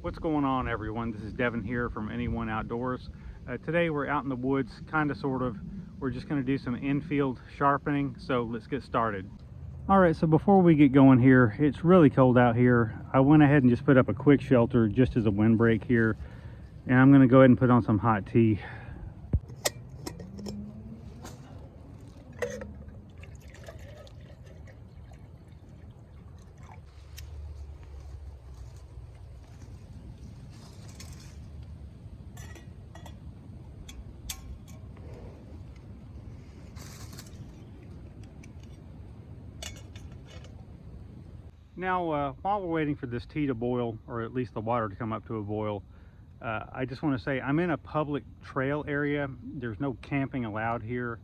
What's going on, everyone? This is Devin here from Anyone Outdoors. Today we're out in the woods, kind of, sort of. We're just going to do some infield sharpening, so let's get started. Alright, so before we get going here, it's really cold out here. I went ahead and just put up a quick shelter just as a windbreak here, and I'm going to go ahead and put on some hot tea. Now, while we're waiting for this tea to boil, or at least the water to come up to a boil, I just want to say I'm in a public trail area. There's no camping allowed here.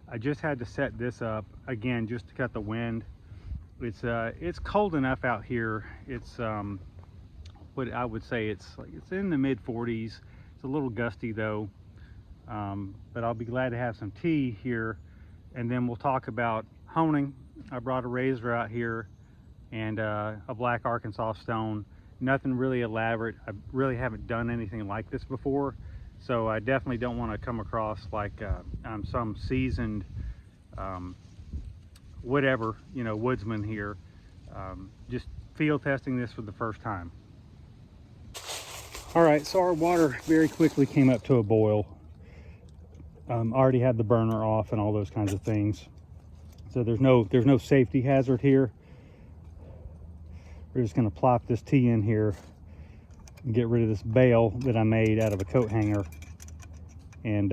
I just had to set this up, again, just to cut the wind. It's cold enough out here. It's what I would say it's in the mid 40s. It's a little gusty though, but I'll be glad to have some tea here, and then we'll talk about honing. I brought a razor out here and a black Arkansas stone. Nothing really elaborate. I really haven't done anything like this before, so I definitely don't want to come across like I'm some seasoned whatever, you know, woodsman here. Just field testing this for the first time. All right, so our water very quickly came up to a boil. Already had the burner off and all those kinds of things, so there's no safety hazard here. We're just going to plop this tea in here and get rid of this bale that I made out of a coat hanger, and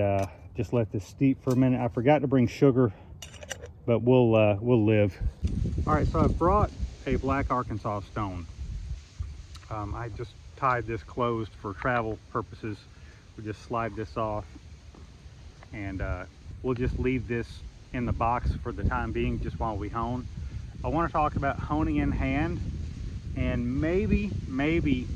just let this steep for a minute. I forgot to bring sugar, but we'll live. All right, so I brought a black Arkansas stone. I just tied this closed for travel purposes. We'll just slide this off, and we'll just leave this in the box for the time being, just while we hone. I want to talk about honing in hand, and maybe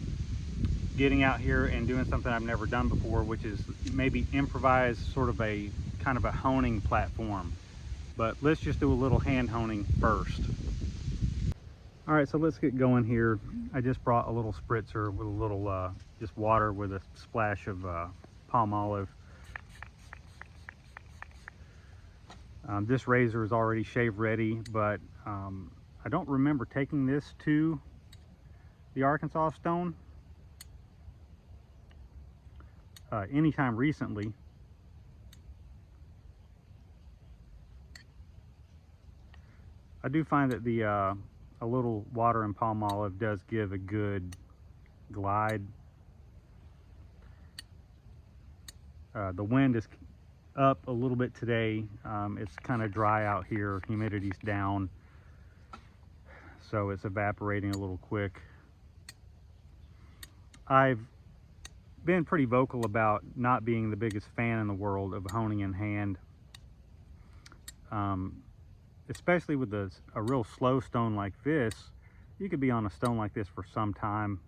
getting out here and doing something I've never done before, which is maybe improvise sort of a kind of a honing platform. But let's just do a little hand honing first. All right, so let's get going here. I just brought a little spritzer with a little just water with a splash of palm olive. This razor is already shave ready, but I don't remember taking this to the Arkansas stone anytime recently. I do find that the a little water and palm olive does give a good glide. The wind is up a little bit today. It's kind of dry out here, humidity's down, so it's evaporating a little quick. I've been pretty vocal about not being the biggest fan in the world of honing in hand, especially with a real slow stone like this. You could be on a stone like this for some time.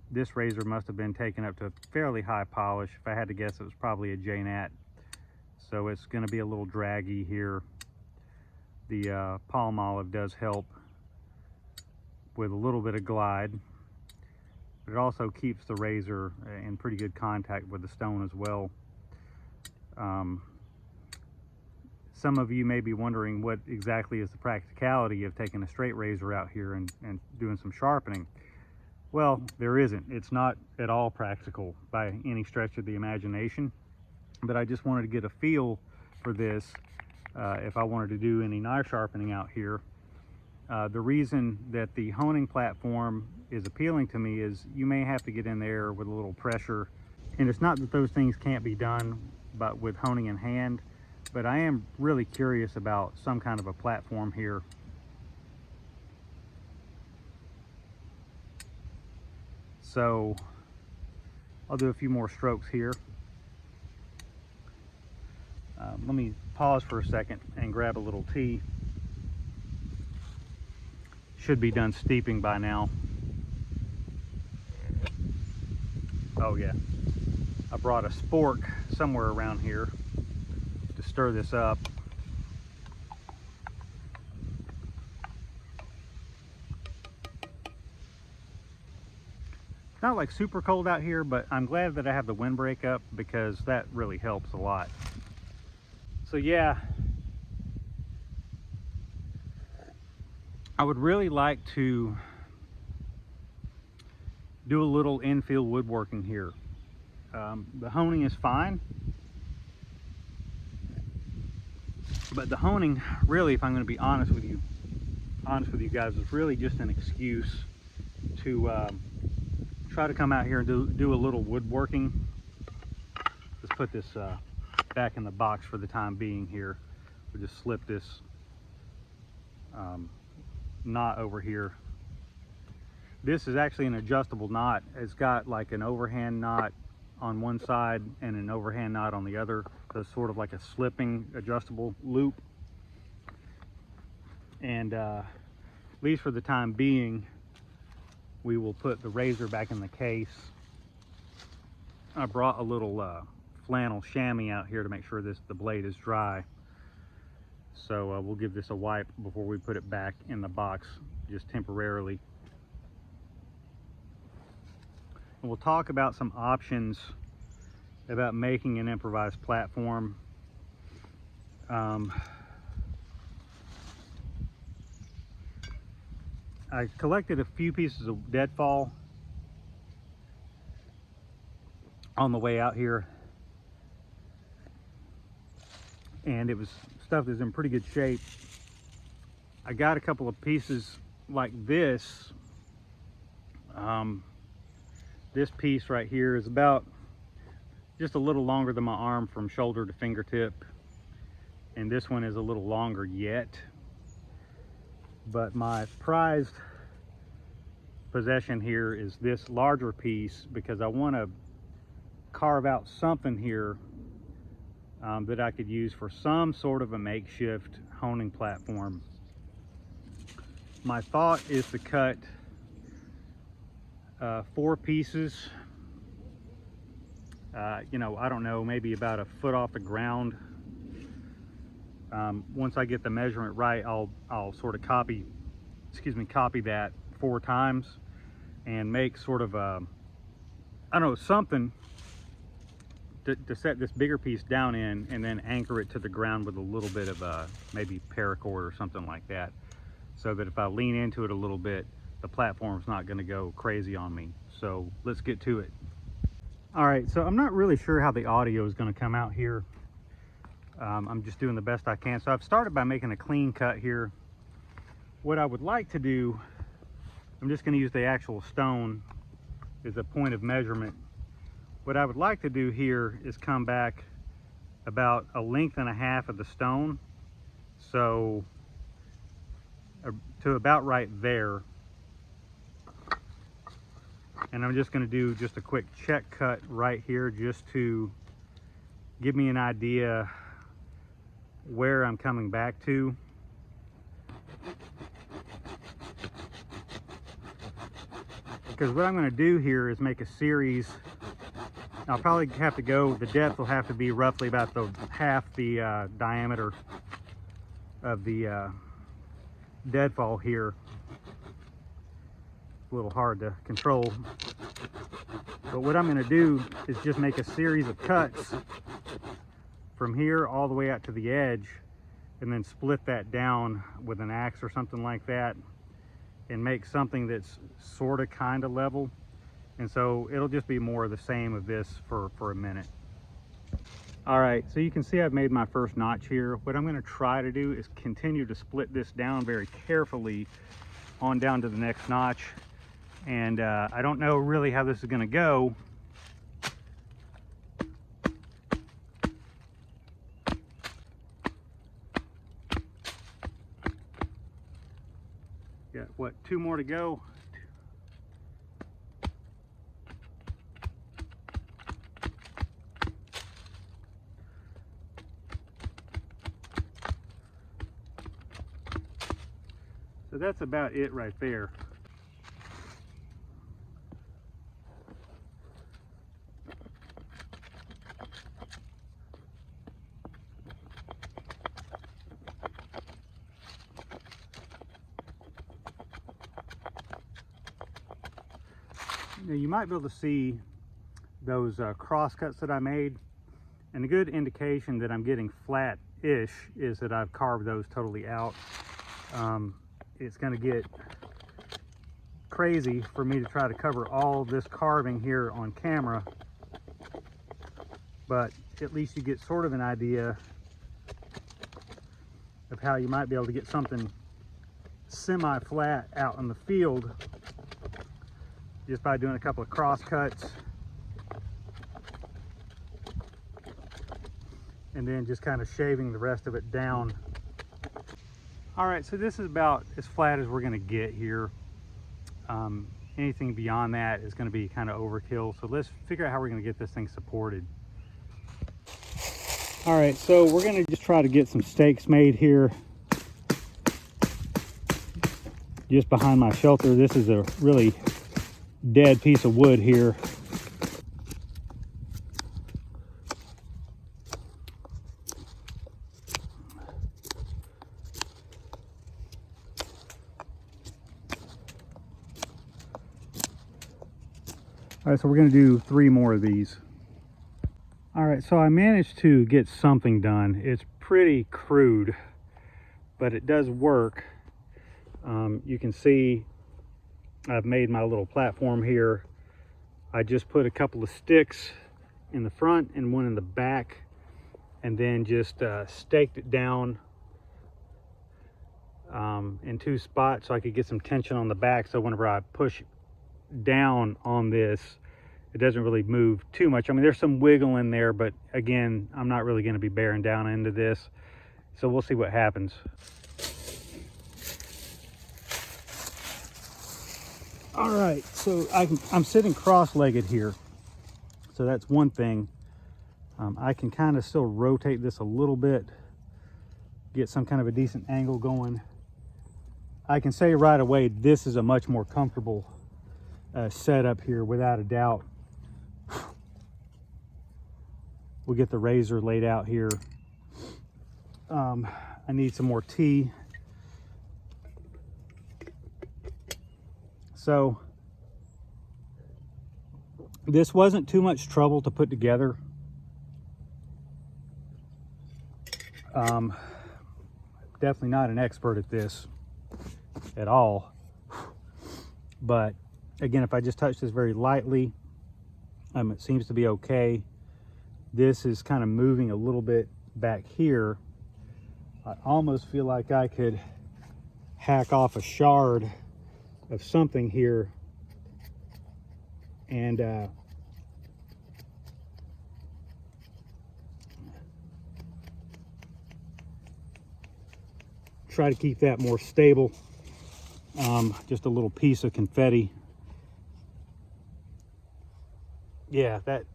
This razor must have been taken up to a fairly high polish. If I had to guess, it was probably a J-Nat, so it's going to be a little draggy here. The palm olive does help with a little bit of glide, but it also keeps the razor in pretty good contact with the stone as well. Some of you may be wondering what exactly is the practicality of taking a straight razor out here and doing some sharpening. Well, there isn't. It's not at all practical by any stretch of the imagination, but I just wanted to get a feel for this if I wanted to do any knife sharpening out here. The reason that the honing platform is appealing to me is you may have to get in there with a little pressure, and it's not that those things can't be done but with honing in hand, but I am really curious about some kind of a platform here. So I'll do a few more strokes here. Let me pause for a second and grab a little tea. Should be done steeping by now. Oh yeah, I brought a spork somewhere around here to stir this up. not like super cold out here, but I'm glad that I have the windbreak up because that really helps a lot. So yeah, I would really like to do a little infield woodworking here. The honing is fine, but the honing, really, if I'm going to be honest with you guys, is really just an excuse to try to come out here and do a little woodworking. Let's put this back in the box for the time being here. We'll just slip this knot over here. This is actually an adjustable knot. It's got like an overhand knot on one side and an overhand knot on the other. So it's sort of like a slipping adjustable loop. And at least for the time being, we will put the razor back in the case. I brought a little flannel chamois out here to make sure the blade is dry. So we'll give this a wipe before we put it back in the box, just temporarily. And we'll talk about some options about making an improvised platform. I collected a few pieces of deadfall on the way out here, and it was stuff that's in pretty good shape. I got a couple of pieces like this. This piece right here is about just a little longer than my arm from shoulder to fingertip, and this one is a little longer yet. But my prized possession here is this larger piece because I want to carve out something here that I could use for some sort of a makeshift honing platform. My thought is to cut 4 pieces, you know, I don't know, maybe about a foot off the ground. Once I get the measurement right, I'll sort of copy that 4 times and make sort of a, I don't know, something to set this bigger piece down in, and then anchor it to the ground with a little bit of maybe paracord or something like that, so that if I lean into it a little bit, the platform's not going to go crazy on me. So let's get to it. All right, so I'm not really sure how the audio is going to come out here. I'm just doing the best I can. So I've started by making a clean cut here. What I would like to do, I'm just going to use the actual stone as a point of measurement. What I would like to do here is come back about 1.5 lengths of the stone, so to about right there. And I'm just going to do just a quick check cut right here, just to give me an idea where I'm coming back to. Because what I'm going to do here is make a series. I'll probably have to go, the depth will have to be roughly about half the diameter of the deadfall here. A little hard to control, but what I'm going to do is just make a series of cuts from here all the way out to the edge, and then split that down with an axe or something like that, and make something that's sort of kind of level. And so it'll just be more of the same of this for a minute. All right, so you can see I've made my first notch here. What I'm going to try to do is continue to split this down very carefully on down to the next notch. And I don't know really how this is going to go. Got what, 2 more to go? So that's about it right there. Now you might be able to see those cross cuts that I made, and a good indication that I'm getting flat-ish is that I've carved those totally out. It's going to get crazy for me to try to cover all this carving here on camera, but at least you get sort of an idea of how you might be able to get something semi-flat out in the field just by doing a couple of cross cuts and then just kind of shaving the rest of it down. All right, so this is about as flat as we're going to get here. Anything beyond that is going to be kind of overkill, so let's figure out how we're going to get this thing supported. All right, so we're going to just try to get some stakes made here just behind my shelter. This is a really dead piece of wood here. All right, so we're going to do 3 more of these. All right, so I managed to get something done. It's pretty crude, but it does work. You can see I've made my little platform here. I just put a couple of sticks in the front and one in the back, and then just staked it down in 2 spots so I could get some tension on the back, so whenever I push down on this, it doesn't really move too much. I mean, there's some wiggle in there, but again, I'm not really going to be bearing down into this, so we'll see what happens. All right, so I'm sitting cross-legged here, so that's one thing. I can kind of still rotate this a little bit, get some kind of a decent angle going. I can say right away, this is a much more comfortable setup here, without a doubt. We'll get the razor laid out here. I need some more tea. So this wasn't too much trouble to put together. Definitely not an expert at this at all, but again, if I just touch this very lightly, it seems to be okay. This is kind of moving a little bit back here. I almost feel like I could hack off a shard of something here and try to keep that more stable. Just a little piece of confetti. Yeah, that's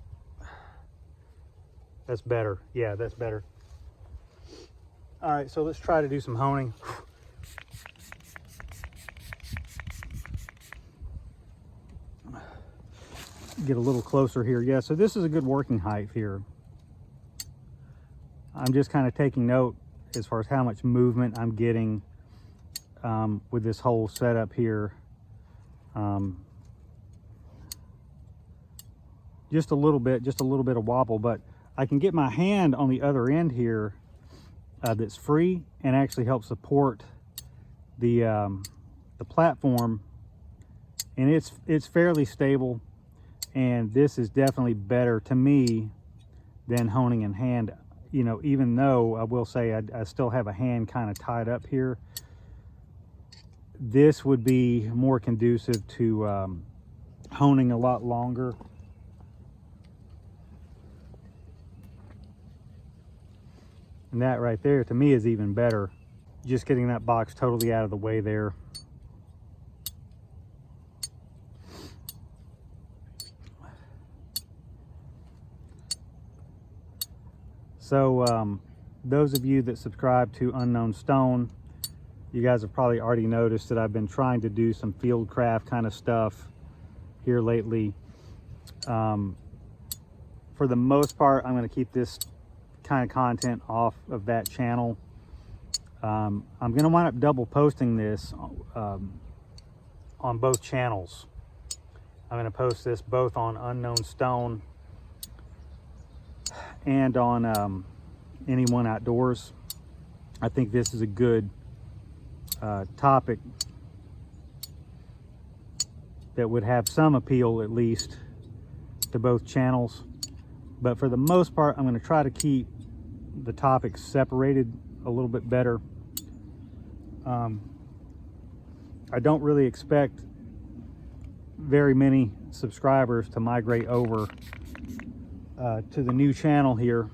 better. Yeah, that's better. All right, so let's try to do some honing. Get a little closer here. Yeah, so this is a good working height here. I'm just kind of taking note as far as how much movement I'm getting with this whole setup here. Just a little bit of wobble, but I can get my hand on the other end here that's free and actually help support the platform, and it's fairly stable, and this is definitely better to me than honing in hand. You know, even though I will say I still have a hand kind of tied up here, this would be more conducive to honing a lot longer. And that right there to me is even better. Just getting that box totally out of the way there. So those of you that subscribe to Unknown Stone, you guys have probably already noticed that I've been trying to do some field craft kind of stuff here lately. For the most part, I'm going to keep this kind of content off of that channel. I'm going to wind up double posting this on both channels. I'm going to post this both on Unknown Stone and on Anyone Outdoors. I think this is a good topic that would have some appeal, at least, to both channels. But for the most part, I'm going to try to keep the topics separated a little bit better. I don't really expect very many subscribers to migrate over to the new channel here.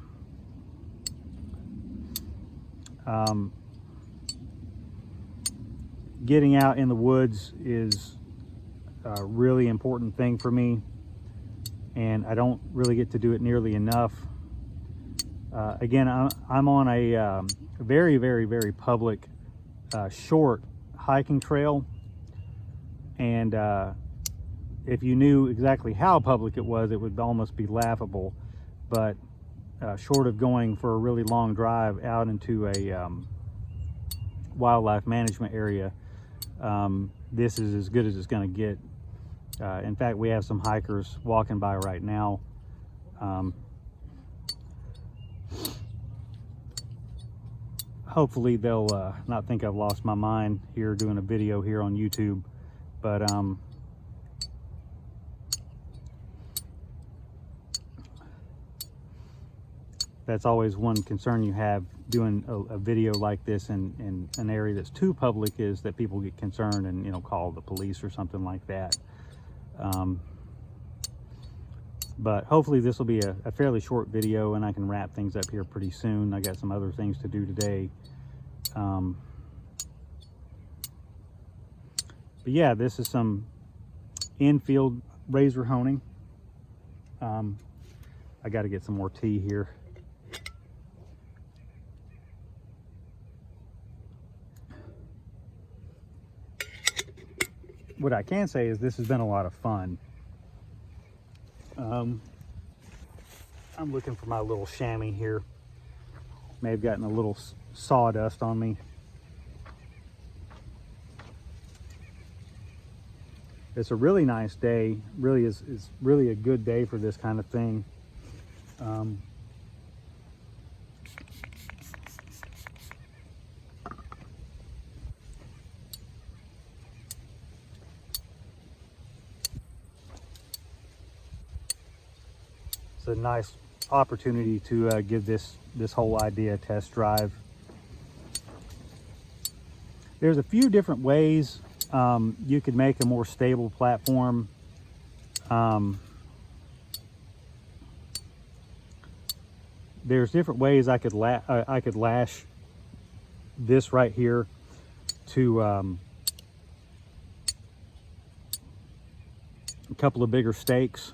Getting out in the woods is a really important thing for me, and I don't really get to do it nearly enough. Again, I'm on a very, very, very public short hiking trail, and if you knew exactly how public it was, it would almost be laughable. But short of going for a really long drive out into a wildlife management area, this is as good as it's going to get. In fact, we have some hikers walking by right now. Hopefully they'll not think I've lost my mind here doing a video here on YouTube, but that's always one concern you have doing a video like this in an area that's too public, is that people get concerned and, you know, call the police or something like that. But hopefully this will be a fairly short video, and I can wrap things up here pretty soon. I got some other things to do today. But yeah, this is some infield razor honing. I got to get some more tea here. What I can say is this has been a lot of fun. I'm looking for my little chamois here. May have gotten a little sawdust on me. It's a really nice day. Really is really a good day for this kind of thing. It's a nice opportunity to give this whole idea a test drive. There's a few different ways you could make a more stable platform. There's different ways I could lash this right here to a couple of bigger stakes,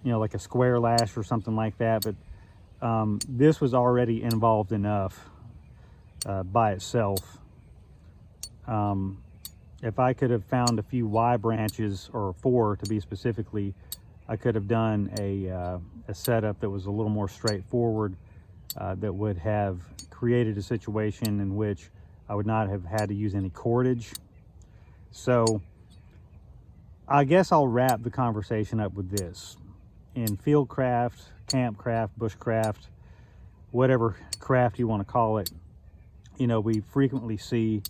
you know, like a square lash or something like that. But this was already involved enough by itself. If I could have found a few Y branches, or 4 to be specifically, I could have done a setup that was a little more straightforward, that would have created a situation in which I would not have had to use any cordage. So I guess I'll wrap the conversation up with this. In fieldcraft, campcraft, bushcraft, whatever craft you want to call it, you know, we frequently see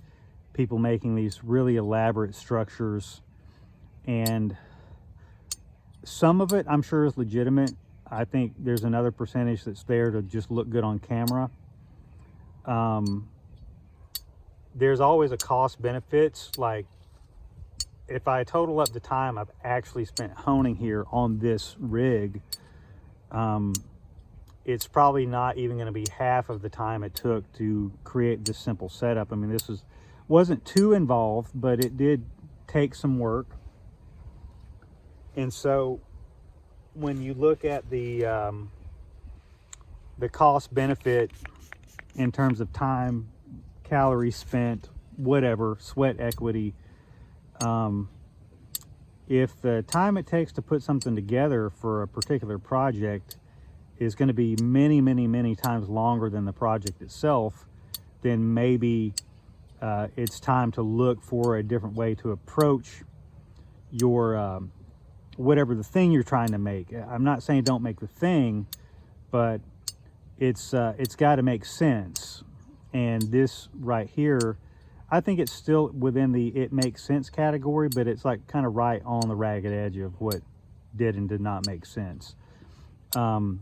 people making these really elaborate structures, and some of it I'm sure is legitimate. I think there's another percentage that's there to just look good on camera. There's always a cost benefits. Like, if I total up the time I've actually spent honing here on this rig, it's probably not even going to be half of the time it took to create this simple setup. I mean, this wasn't too involved, but it did take some work. And so when you look at the cost benefit in terms of time, calories spent, whatever, sweat equity, if the time it takes to put something together for a particular project is going to be many, many, many times longer than the project itself, then maybe it's time to look for a different way to approach your whatever the thing you're trying to make. I'm not saying don't make the thing, but it's got to make sense. And this right here, I think it's still within the it makes sense category, but it's like kind of right on the ragged edge of what did and did not make sense. Honing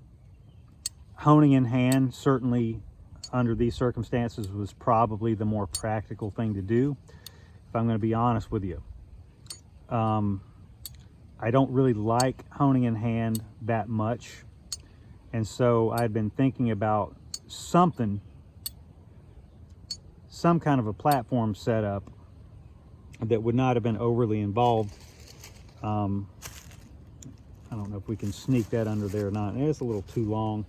in hand, certainly under these circumstances, was probably the more practical thing to do, if I'm going to be honest with you. I don't really like honing in hand that much, and so I've been thinking about some kind of a platform setup that would not have been overly involved. I don't know if we can sneak that under there or not. It's a little too long.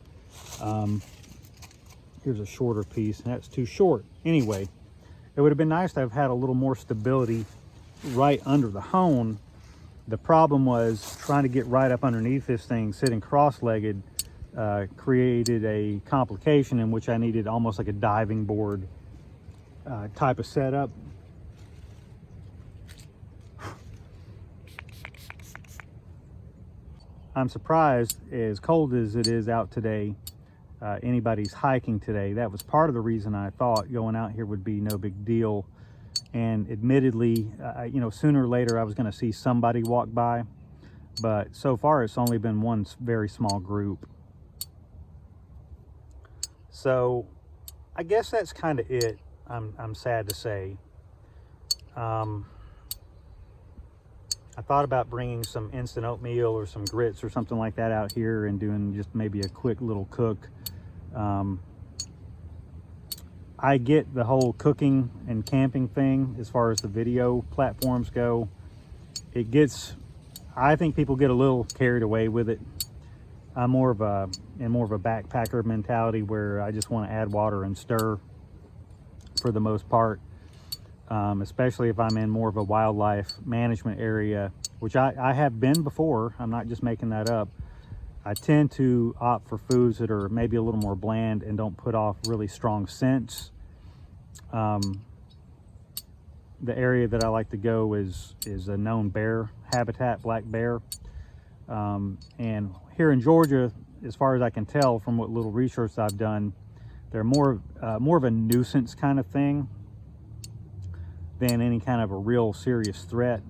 Here's a shorter piece, and that's too short. Anyway, it would have been nice to have had a little more stability right under the hone. The problem was trying to get right up underneath this thing, sitting cross-legged, created a complication in which I needed almost like a diving board type of setup. I'm surprised, as cold as it is out today, anybody's hiking today. That was part of the reason I thought going out here would be no big deal. And admittedly, you know, sooner or later I was going to see somebody walk by, but so far it's only been one very small group. So I guess that's kind of it. I'm sad to say. I thought about bringing some instant oatmeal or some grits or something like that out here and doing just maybe a quick little cook. I get the whole cooking and camping thing as far as the video platforms go. I think people get a little carried away with it. I'm more of a backpacker mentality where I just want to add water and stir for the most part. Especially if I'm in more of a wildlife management area, which I have been before. I'm not just making that up. I tend to opt for foods that are maybe a little more bland and don't put off really strong scents. The area that I like to go is a known bear habitat, black bear. And here in Georgia, as far as I can tell from what little research I've done, they're more of a nuisance kind of thing than any kind of a real serious threat.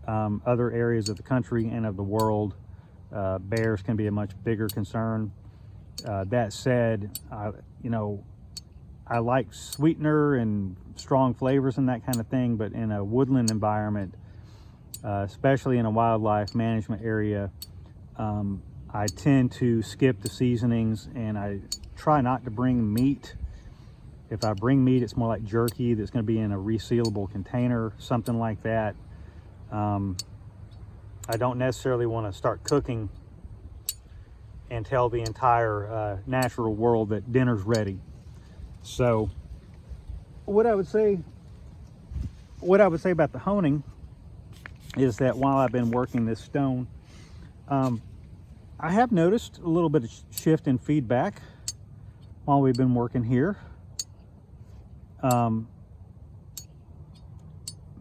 Other areas of the country and of the world, bears can be a much bigger concern. That said, I like sweetener and strong flavors and that kind of thing, but in a woodland environment, especially in a wildlife management area, I tend to skip the seasonings, and I try not to bring meat. If I bring meat, it's more like jerky that's going to be in a resealable container, something like that. I don't necessarily want to start cooking and tell the entire natural world that dinner's ready. So what I would say about the honing is that while I've been working this stone, I have noticed a little bit of shift in feedback while we've been working here.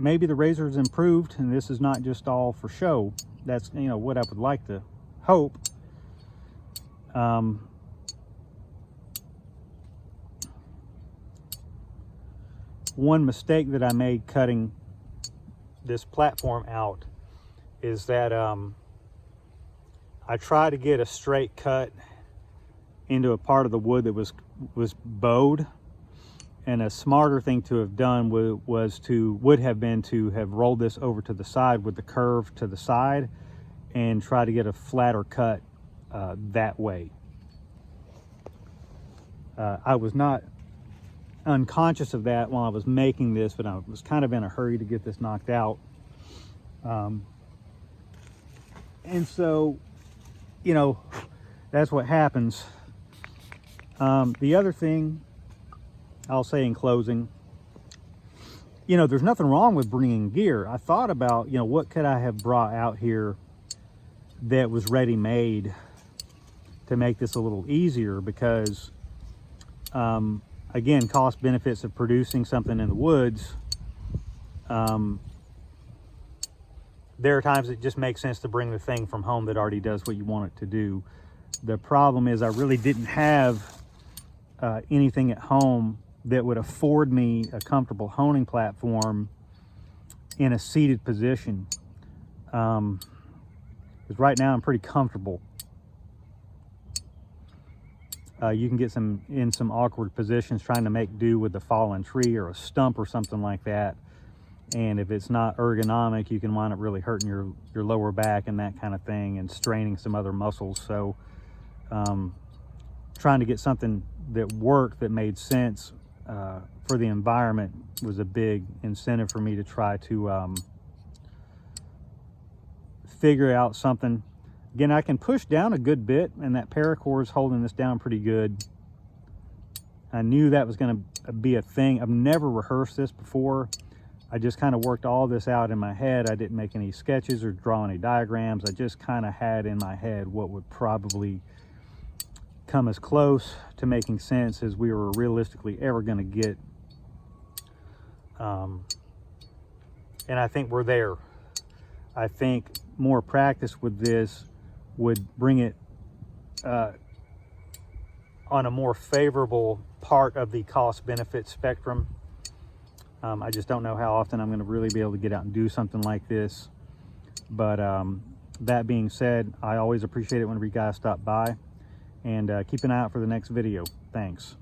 Maybe the razor's improved and this is not just all for show. That's, what I would like to hope. One mistake that I made cutting this platform out is that I tried to get a straight cut into a part of the wood that was bowed. And a smarter thing to have done would have been to have rolled this over to the side with the curve to the side and try to get a flatter cut that way. I was not unconscious of that while I was making this, but I was kind of in a hurry to get this knocked out. And so, that's what happens. The other thing I'll say in closing, there's nothing wrong with bringing gear. I thought about, what could I have brought out here that was ready-made to make this a little easier, because, again, cost benefits of producing something in the woods. there are times it just makes sense to bring the thing from home that already does what you want it to do. The problem is I really didn't have anything at home that would afford me a comfortable honing platform in a seated position. Because right now I'm pretty comfortable. You can get in some awkward positions trying to make do with a fallen tree or a stump or something like that. And if it's not ergonomic, you can wind up really hurting your lower back and that kind of thing, and straining some other muscles. So trying to get something that worked, that made sense for the environment, was a big incentive for me to try to figure out something. Again, I can push down a good bit, and that paracord is holding this down pretty good. I knew that was going to be a thing. I've never rehearsed this before. I just kind of worked all this out in my head. I didn't make any sketches or draw any diagrams. I just kind of had in my head what would probably come as close to making sense as we were realistically ever going to get. And I think we're there. I think more practice with this would bring it on a more favorable part of the cost-benefit spectrum. I just don't know how often I'm going to really be able to get out and do something like this. But that being said, I always appreciate it whenever you guys stop by. And keep an eye out for the next video. Thanks.